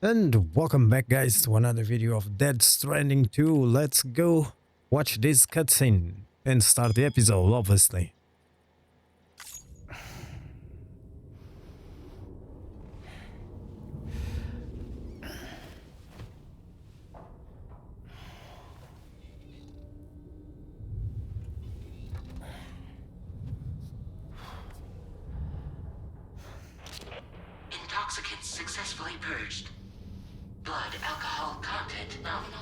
And welcome back, guys, to another video of Dead Stranding 2. Let's go watch this cutscene and start the episode, obviously. Intoxicants successfully purged. Blood alcohol content nominal.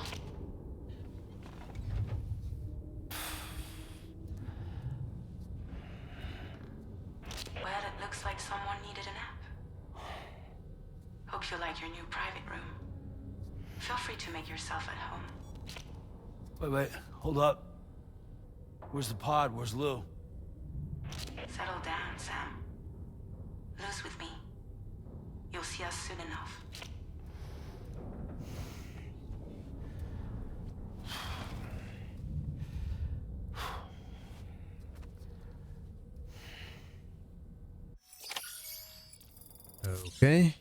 Well, it looks like someone needed a nap. Hope you like your new private room. Feel free to make yourself at home. Wait, hold up. Where's the pod? Where's Lou? Settle down, Sam. Lou's with me. You'll see us soon enough. Okay.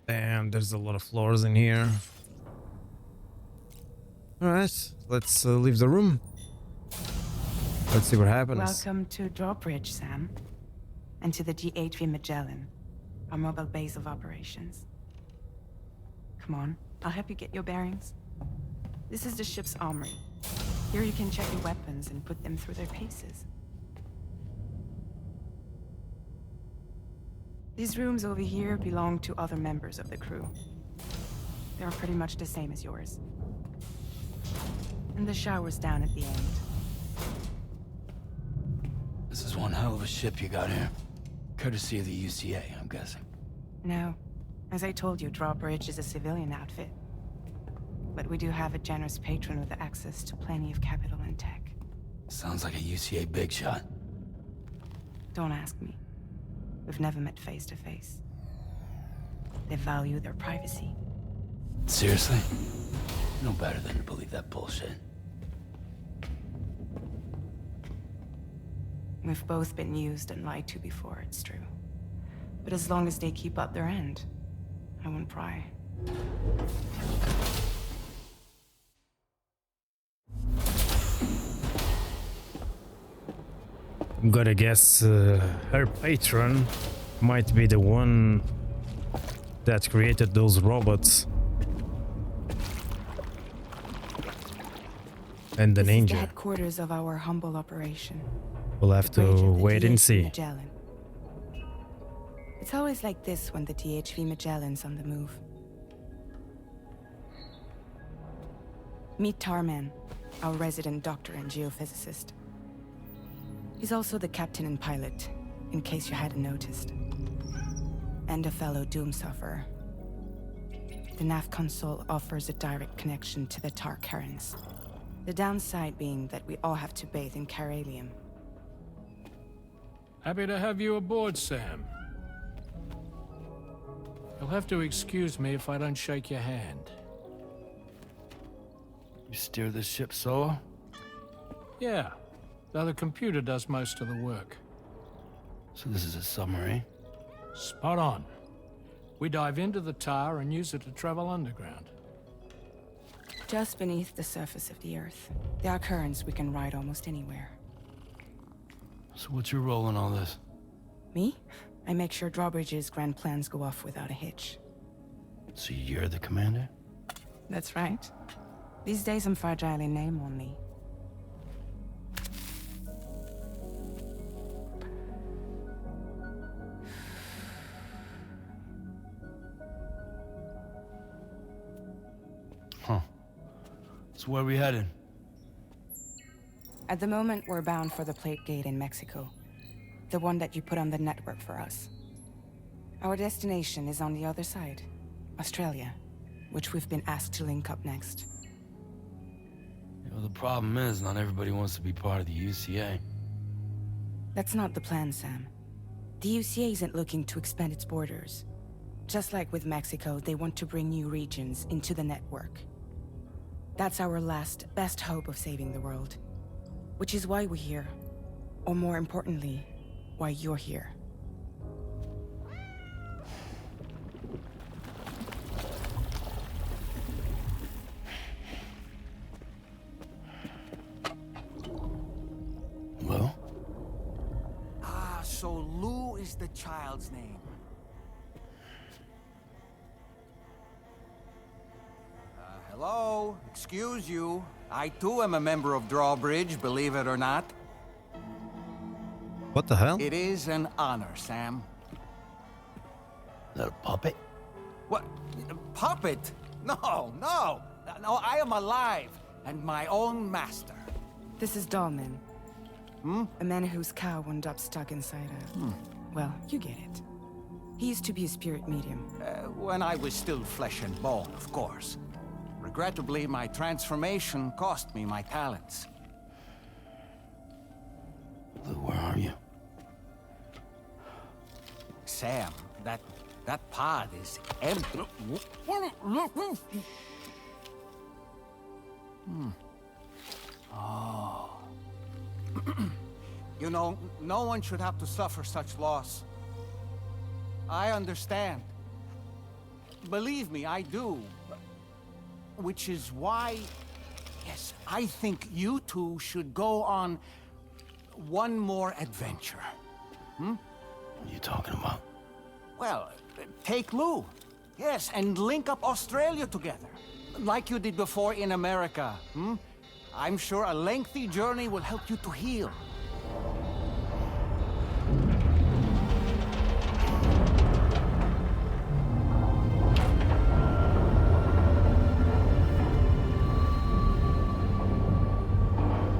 Damn, there's a lot of floors in here. Alright, let's leave the room. Let's see what happens. Welcome to Drawbridge, Sam. And to the DHV Magellan, our mobile base of operations. Come on, I'll help you get your bearings. This is the ship's armory. Here you can check your weapons and put them through their paces. These rooms over here belong to other members of the crew. They're pretty much the same as yours. And the shower's down at the end. This is one hell of a ship you got here. Courtesy of the UCA, I'm guessing. No. As I told you, Drawbridge is a civilian outfit. But we do have a generous patron with access to plenty of capital and tech. Sounds like a UCA big shot. Don't ask me. We've never met face to face. They value their privacy. Seriously? No better than to believe that bullshit. We've both been used and lied to before, it's true. But as long as they keep up their end, I won't pry. I'm gonna guess her patron might be the one that created those robots. And the This is the ninja. headquarters of our humble operation. We'll have The bridge to of the wait and DHV see. Magellan. It's always like this when the DHV Magellan's on the move. Meet Tarman, our resident doctor and geophysicist. He's also the captain and pilot, in case you hadn't noticed. And a fellow doom sufferer. The nav console offers a direct connection to the Tar currents. The downside being that we all have to bathe in caralium. Happy to have you aboard, Sam. You'll have to excuse me if I don't shake your hand. You steer this ship solo? Yeah, though the computer does most of the work. So this is a submarine? Spot on. We dive into the tower and use it to travel underground. Just beneath the surface of the Earth. There are currents we can ride almost anywhere. So what's your role in all this? Me? I make sure Drawbridge's grand plans go off without a hitch. So you're the commander? That's right. These days I'm fragile in name only. Huh. So where are we headed? At the moment, we're bound for the Plate Gate in Mexico. The one that you put on the network for us. Our destination is on the other side, Australia, which we've been asked to link up next. You know, the problem is not everybody wants to be part of the UCA. That's not the plan, Sam. The UCA isn't looking to expand its borders. Just like with Mexico, they want to bring new regions into the network. That's our last, best hope of saving the world. Which is why we're here. Or more importantly, why you're here. Well? Ah, so Lou is the child's name. Hello? Excuse you. I too am a member of Drawbridge, believe it or not. What the hell? It is an honor, Sam. Is that a puppet? What? Puppet? No, no! No, I am alive, and my own master. This is Dahlman. A man whose cow wound up stuck inside a... Well, you get it. He used to be a spirit medium. When I was still flesh and bone, of course. Regrettably, my transformation cost me my talents. Lou, where are you? Sam, that pod is empty. Oh. You know, no one should have to suffer such loss. I understand. Believe me, I do. Which is why, yes, I think you two should go on one more adventure. What are you talking about? Well, take Lou. Yes, and link up Australia together. Like you did before in America. I'm sure a lengthy journey will help you to heal.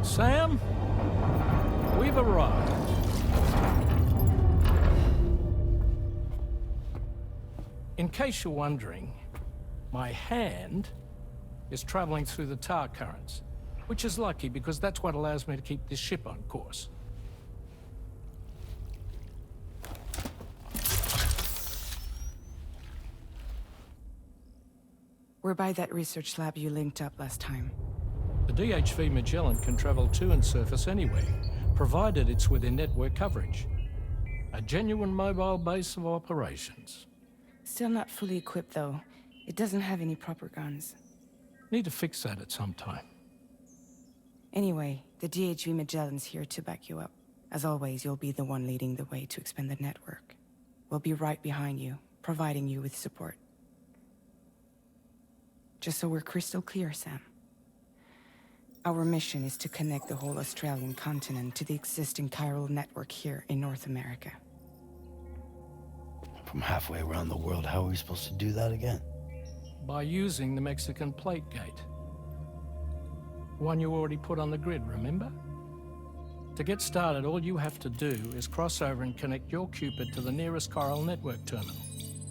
Sam, we've arrived. In case you're wondering, my hand is traveling through the tar currents, which is lucky because that's what allows me to keep this ship on course. We're by that research lab you linked up last time. The DHV Magellan can travel to and surface anywhere, provided it's within network coverage. A genuine mobile base of operations. Still not fully equipped, though. It doesn't have any proper guns. Need to fix that at some time. Anyway, the DHV Magellan's here to back you up. As always, you'll be the one leading the way to expand the network. We'll be right behind you, providing you with support. Just so we're crystal clear, Sam. Our mission is to connect the whole Australian continent to the existing chiral network here in North America. From halfway around the world, how are we supposed to do that again? By using the Mexican Plate Gate. One you already put on the grid, remember? To get started, all you have to do is cross over and connect your Cupid to the nearest chiral network terminal.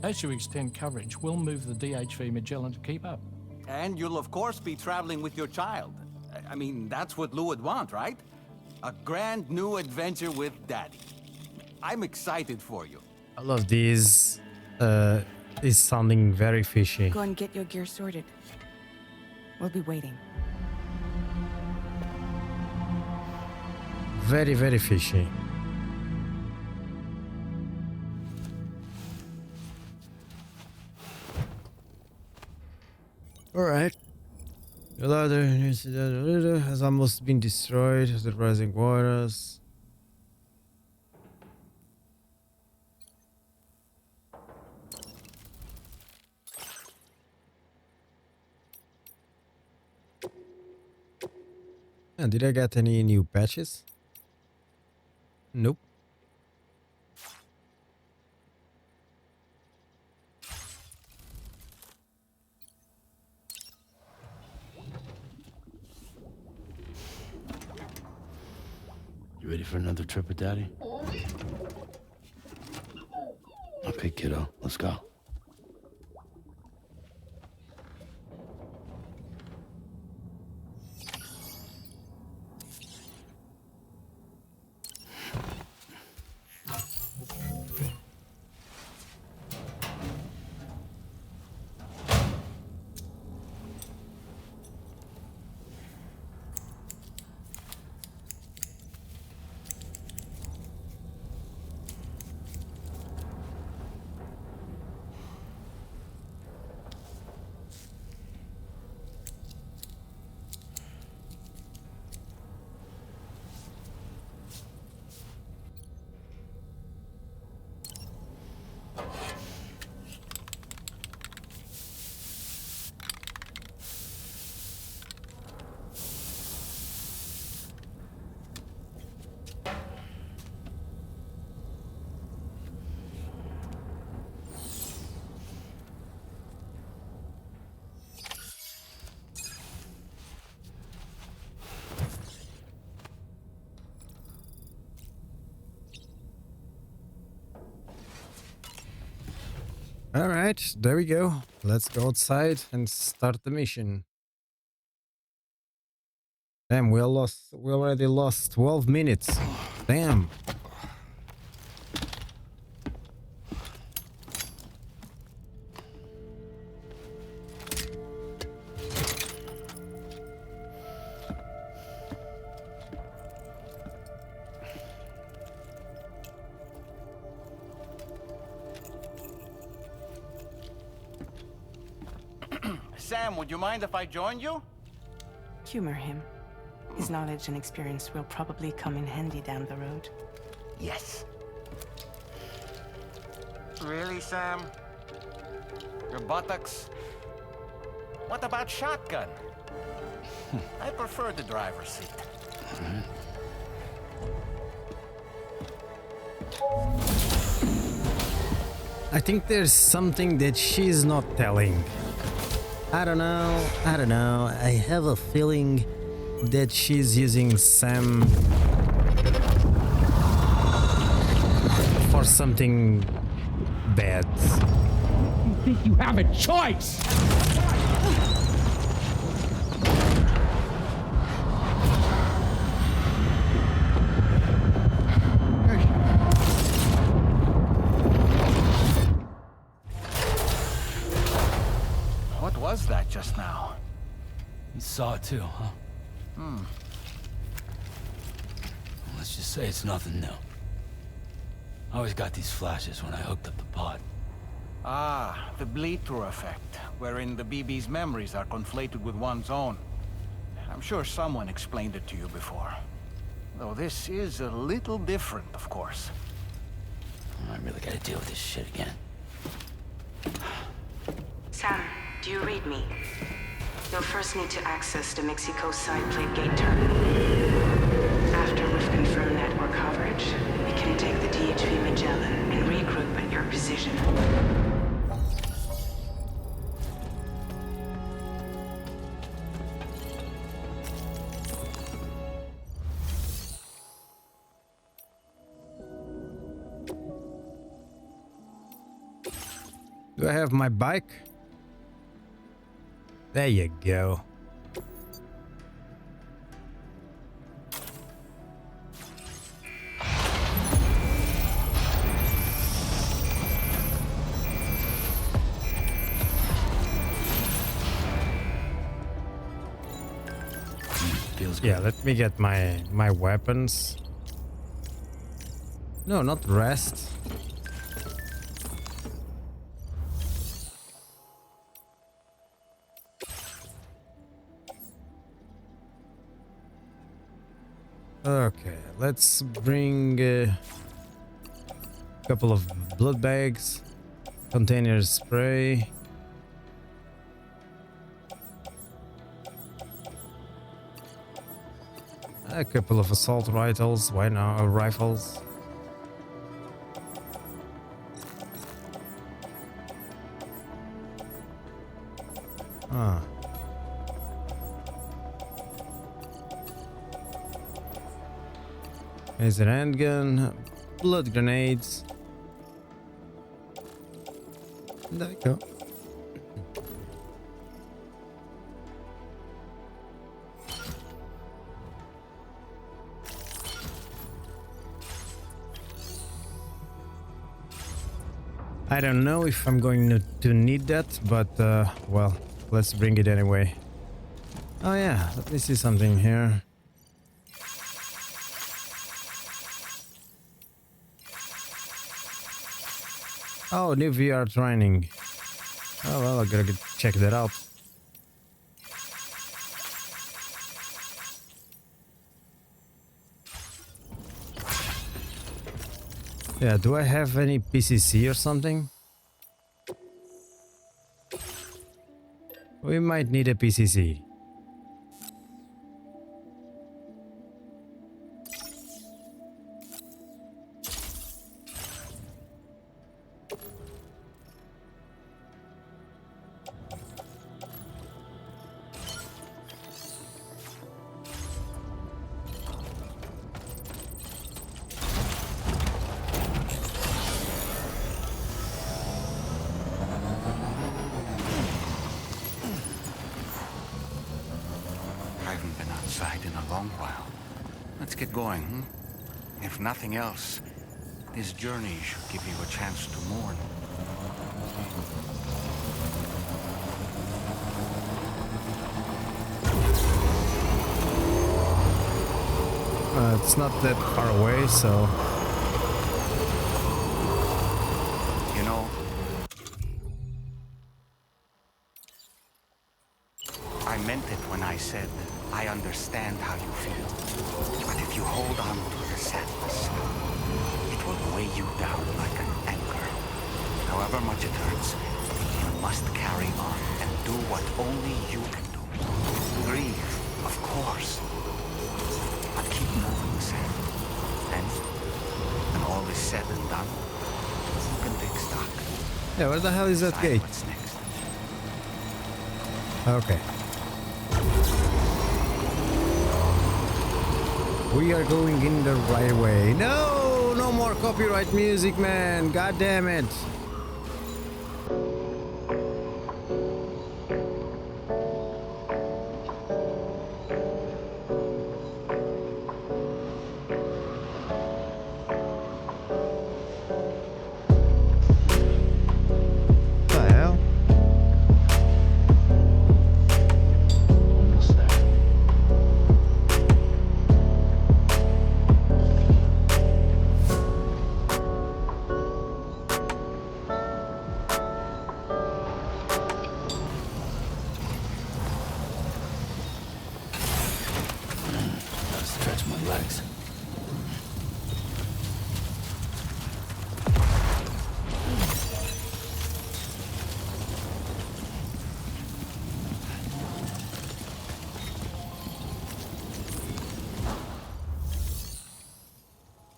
As you extend coverage, we'll move the DHV Magellan to keep up. And you'll of course be traveling with your child. I mean, that's what Lou would want, right? A grand new adventure with Daddy. I'm excited for you. I love these. Is sounding very fishy. Go and get your gear sorted. We'll be waiting. Very, very fishy. Alright. The ladder has almost been destroyed. The rising waters. And did I get any new patches? Nope. You ready for another trip with Daddy? Okay, kiddo, let's go. Alright, there we go. Let's go outside and start the mission. Damn, we already lost 12 minutes. Damn. Sam, would you mind if I joined you? Humor him. His knowledge and experience will probably come in handy down the road. Yes. Really, Sam? Your buttocks? What about shotgun? I prefer the driver's seat. I think there's something that she's not telling. I don't know. I have a feeling that she's using Sam for something bad. You think you have a choice? What was that just now? You saw it too, huh? Let's just say it's nothing new. I always got these flashes when I hooked up the pod. Ah, the bleed-through effect, wherein the BB's memories are conflated with one's own. I'm sure someone explained it to you before. Though this is a little different, of course. I really gotta deal with this shit again. Sam, do you read me? You'll first need to access the Mexico side plate gate terminal. After we've confirmed network coverage, we can take the DHV Magellan and regroup at your position. Do I have my bike? There you go. Feels good. Yeah, let me get my weapons. No, not rest. Okay, let's bring a couple of blood bags, container spray. A couple of assault rifles, why not? Rifles. Ah. There's a handgun, blood grenades. There we go. I don't know if I'm going to need that, but well, let's bring it anyway. Oh yeah, let me see something here. Oh, new VR training. Oh well, I gotta check that out. Yeah, do I have any PCC or something? We might need a PCC. In a long while. Let's get going, hmm? If nothing else, this journey should give you a chance to mourn. It's not that far away, so... You know, I meant it when I said I understand how you feel. But if you hold on to the sadness, it will weigh you down like an anchor. However much it hurts, you must carry on and do what only you can do. Grieve, of course. But keep moving, Sam. And when all is said and done, you can take stock. Yeah, where the hell is that Decide gate? what's next. Okay. We are going in the right way. No, no more copyright music, man. God damn it. What the hell? Almost there. Gotta stretch my legs.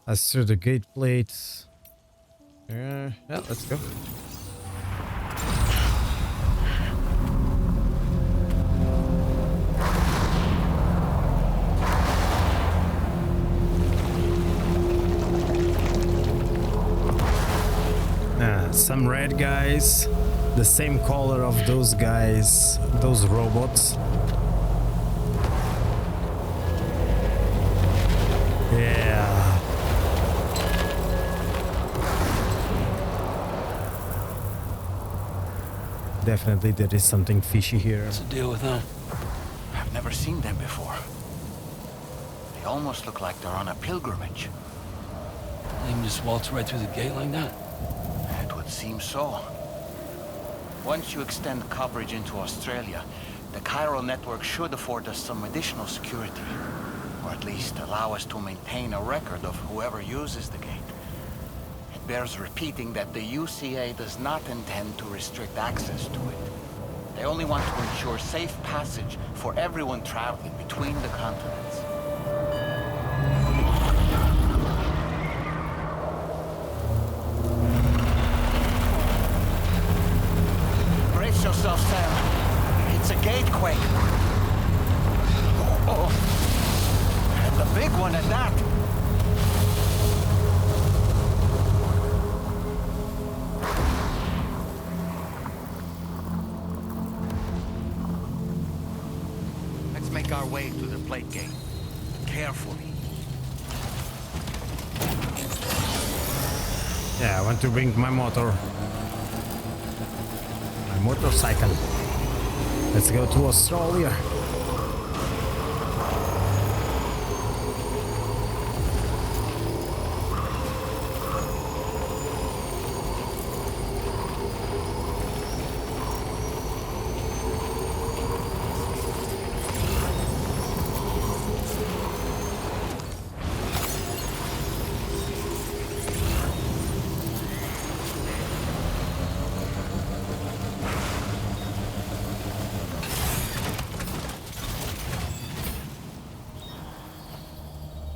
That's through the gate plates. Yeah, let's go. Some red guys, the same color of those guys, those robots. Yeah. Definitely there is something fishy here. What's the deal with them? I've never seen them before. They almost look like they're on a pilgrimage. They can just waltz right through the gate like that? It would seem so. Once you extend coverage into Australia, the chiral network should afford us some additional security. Or at least allow us to maintain a record of whoever uses the gate. It bears repeating that the UCA does not intend to restrict access to it. They only want to ensure safe passage for everyone traveling between the continents. Brace yourself, Sam. It's a gatequake. Oh. And a big one at that. Let's make our way to the plate gate. Carefully. Yeah, I want to bring my motor. My motorcycle. Let's go to Australia.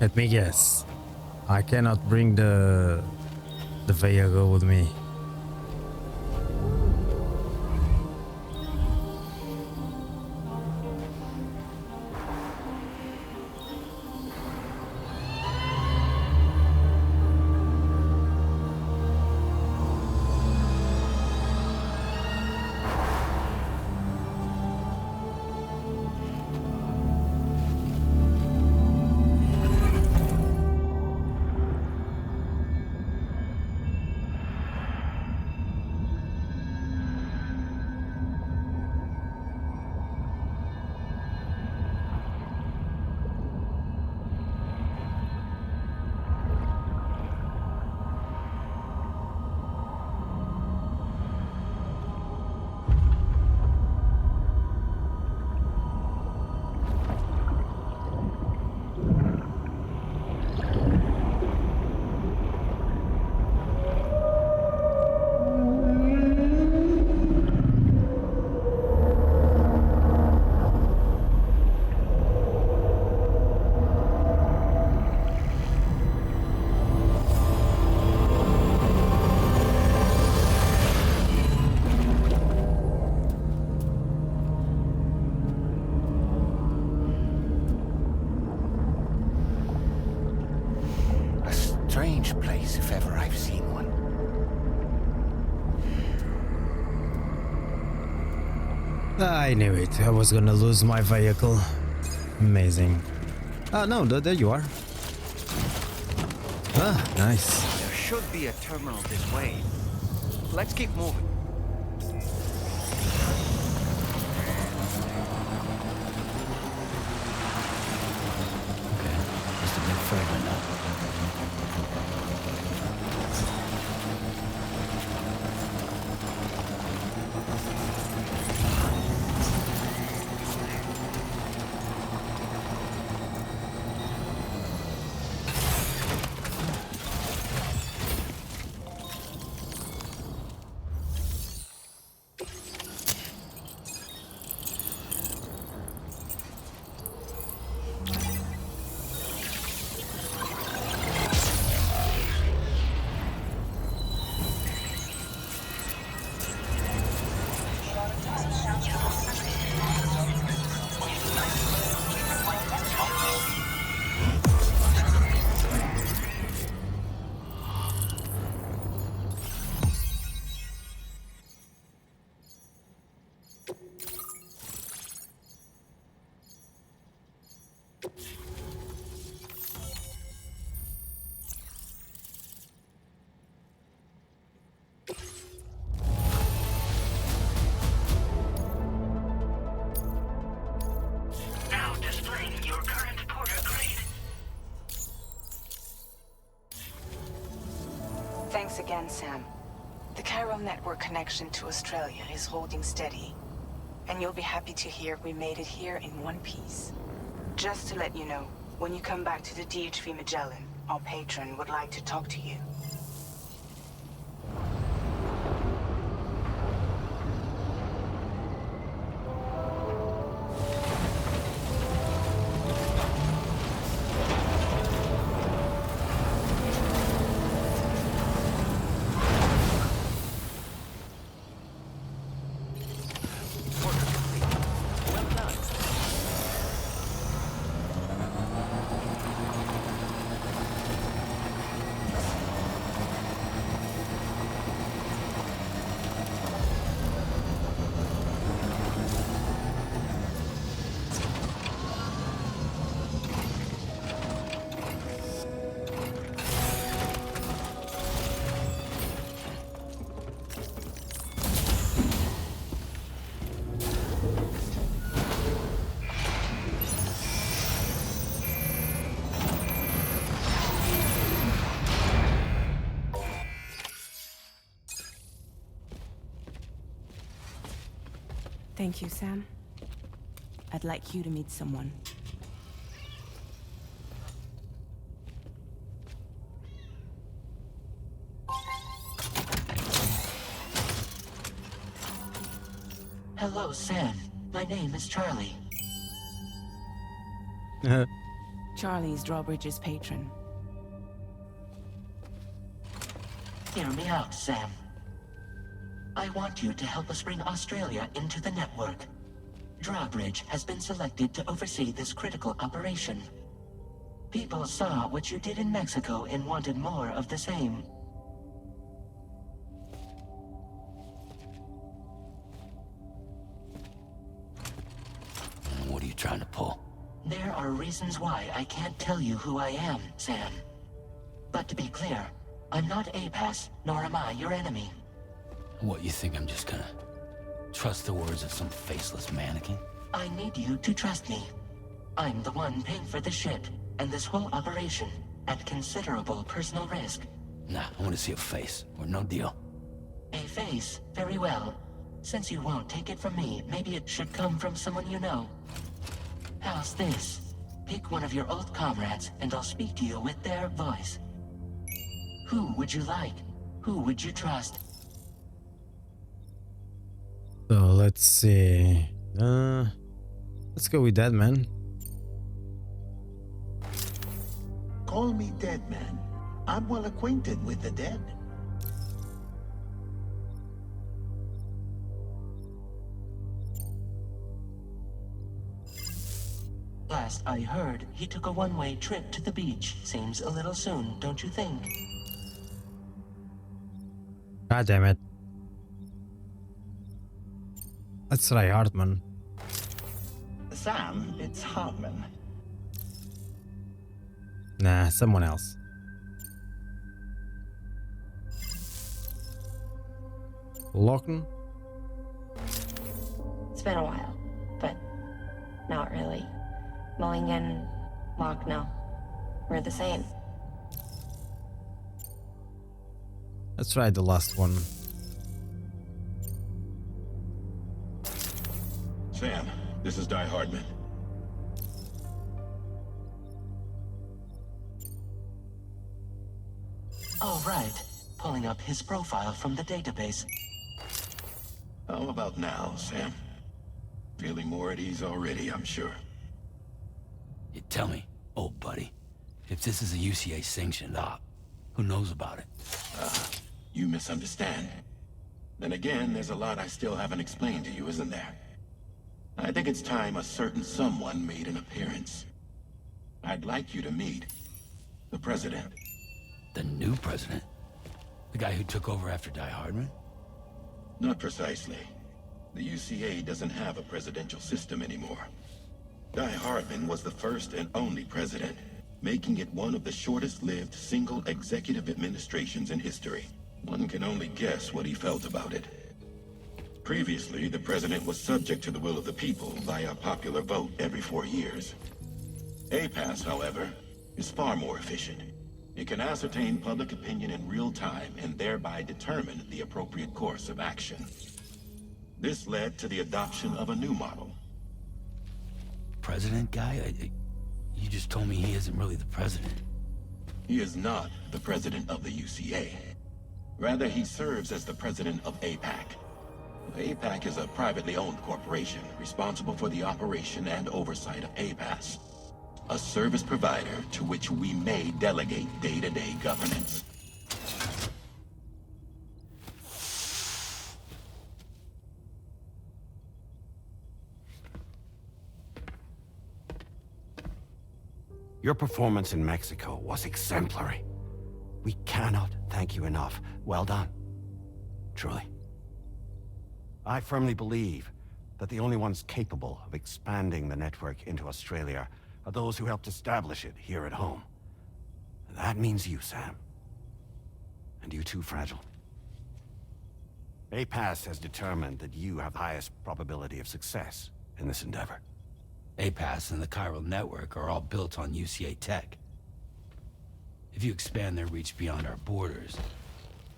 Let me guess. I cannot bring the vehicle with me. Strange place, if ever I've seen one. I knew it. I was gonna lose my vehicle. Amazing. Ah, no, there you are. Ah, nice. There should be a terminal this way. Let's keep moving. Okay, just a bit further now. Thanks again, Sam. The chiral network connection to Australia is holding steady. And you'll be happy to hear we made it here in one piece. Just to let you know, when you come back to the DHV Magellan, our patron would like to talk to you. Thank you, Sam. I'd like you to meet someone. Hello, Sam. My name is Charlie. Charlie's Drawbridge's patron. Hear me out, Sam. I want you to help us bring Australia into the network. Drawbridge has been selected to oversee this critical operation. People saw what you did in Mexico and wanted more of the same. What are you trying to pull? There are reasons why I can't tell you who I am, Sam. But to be clear, I'm not APAS, nor am I your enemy. What, you think I'm just gonna trust the words of some faceless mannequin? I need you to trust me. I'm the one paying for the ship and this whole operation at considerable personal risk. Nah, I want to see a face, or no deal. A face? Very well. Since you won't take it from me, maybe it should come from someone you know. How's this? Pick one of your old comrades, and I'll speak to you with their voice. Who would you like? Who would you trust? So let's see. Let's go with that, man. Call me Dead Man. I'm well acquainted with the dead. Last I heard, he took a one-way trip to the beach. Seems a little soon, don't you think? God damn it. Let's try Hartman. Sam, it's Hartman. Nah, someone else. Locken? It's been a while, but not really. Mulligan, Locke, no. We're the same. Let's try the last one. Sam, this is Die Hardman. All right. Pulling up his profile from the database. How about now, Sam? Feeling more at ease already, I'm sure. You tell me, old buddy, if this is a UCA-sanctioned op, who knows about it? You misunderstand. Then again, there's a lot I still haven't explained to you, isn't there? I think it's time a certain someone made an appearance. I'd like you to meet the President. The new president? The guy who took over after Die Hardman? Not precisely. The UCA doesn't have a presidential system anymore. Die Hardman was the first and only president, making it one of the shortest-lived single executive administrations in history. One can only guess what he felt about it. Previously, the president was subject to the will of the people via a popular vote every 4 years. APAS, however, is far more efficient. It can ascertain public opinion in real time and thereby determine the appropriate course of action. This led to the adoption of a new model. President guy? You just told me he isn't really the president. He is not the president of the UCA. Rather, he serves as the president of APAC. APAC is a privately owned corporation responsible for the operation and oversight of APAS, a service provider to which we may delegate day-to-day governance. Your performance in Mexico was exemplary. We cannot thank you enough. Well done. Truly. I firmly believe that the only ones capable of expanding the network into Australia are those who helped establish it here at home. That means you, Sam. And you too, Fragile. APAS has determined that you have the highest probability of success in this endeavor. APAS and the chiral network are all built on UCA tech. If you expand their reach beyond our borders,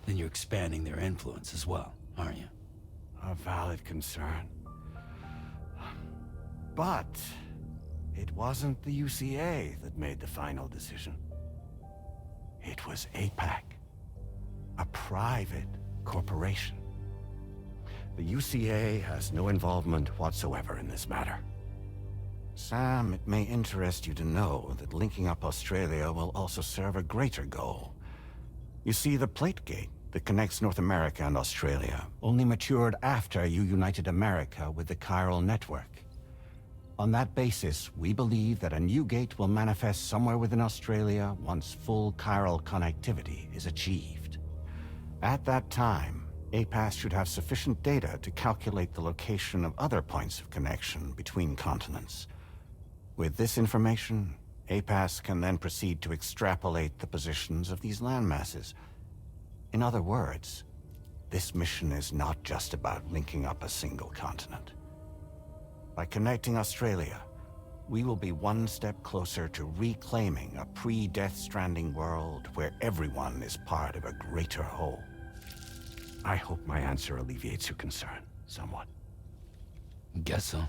then you're expanding their influence as well, aren't you? A valid concern. But it wasn't the UCA that made the final decision. It was APAC, a private corporation. The UCA has no involvement whatsoever in this matter. Sam, it may interest you to know that linking up Australia will also serve a greater goal. You see, the plate gate that connects North America and Australia only matured after you united America with the chiral network. On that basis, we believe that a new gate will manifest somewhere within Australia once full chiral connectivity is achieved. At that time, APAS should have sufficient data to calculate the location of other points of connection between continents. With this information, APAS can then proceed to extrapolate the positions of these landmasses. In other words, this mission is not just about linking up a single continent. By connecting Australia, we will be one step closer to reclaiming a pre-Death Stranding world where everyone is part of a greater whole. I hope my answer alleviates your concern somewhat. Guess so.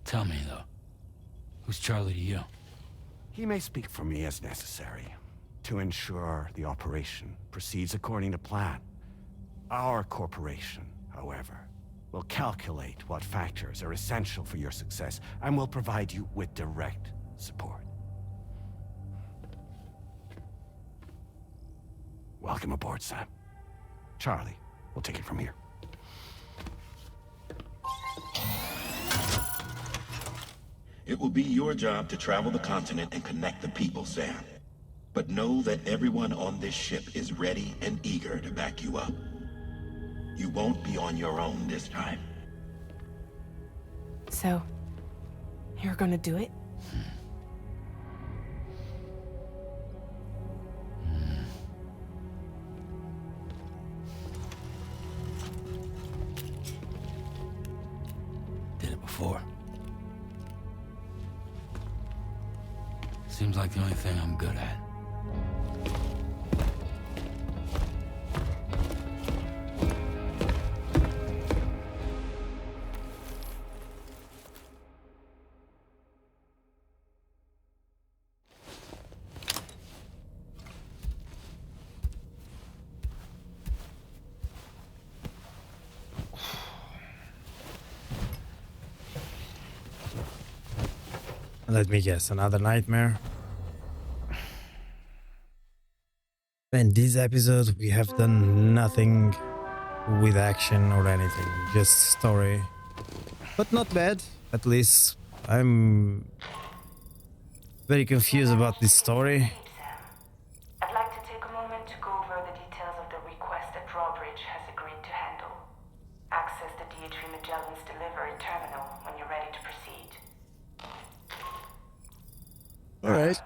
Tell me, though. Who's Charlie to you? He may speak for me as necessary to ensure the operation proceeds according to plan. Our corporation, however, will calculate what factors are essential for your success and will provide you with direct support. Welcome aboard, Sam. Charlie, we'll take it from here. It will be your job to travel the continent and connect the people, Sam. But know that everyone on this ship is ready and eager to back you up. You won't be on your own this time. So, you're gonna do it? Did it before. Seems like the only thing I'm good at. Let me guess, another nightmare. In this episode, we have done nothing with action or anything, just story. But not bad, at least I'm very confused about this story. I'd like to take a moment to go over the details of the request that Drawbridge has agreed to handle. Access the D.H.V. Magellan's delivery terminal when you're ready to proceed. Alright.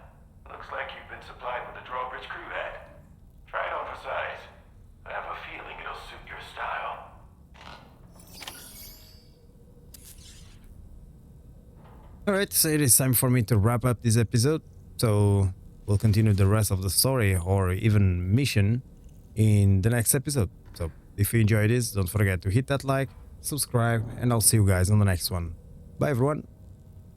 Looks like you've been supplied with the Drawbridge crew head. Try it on for size. I have a feeling it'll suit your style. Alright, so it is time for me to wrap up this episode. So, we'll continue the rest of the story or even mission in the next episode. So if you enjoyed this, don't forget to hit that like, subscribe, and I'll see you guys on the next one. Bye everyone.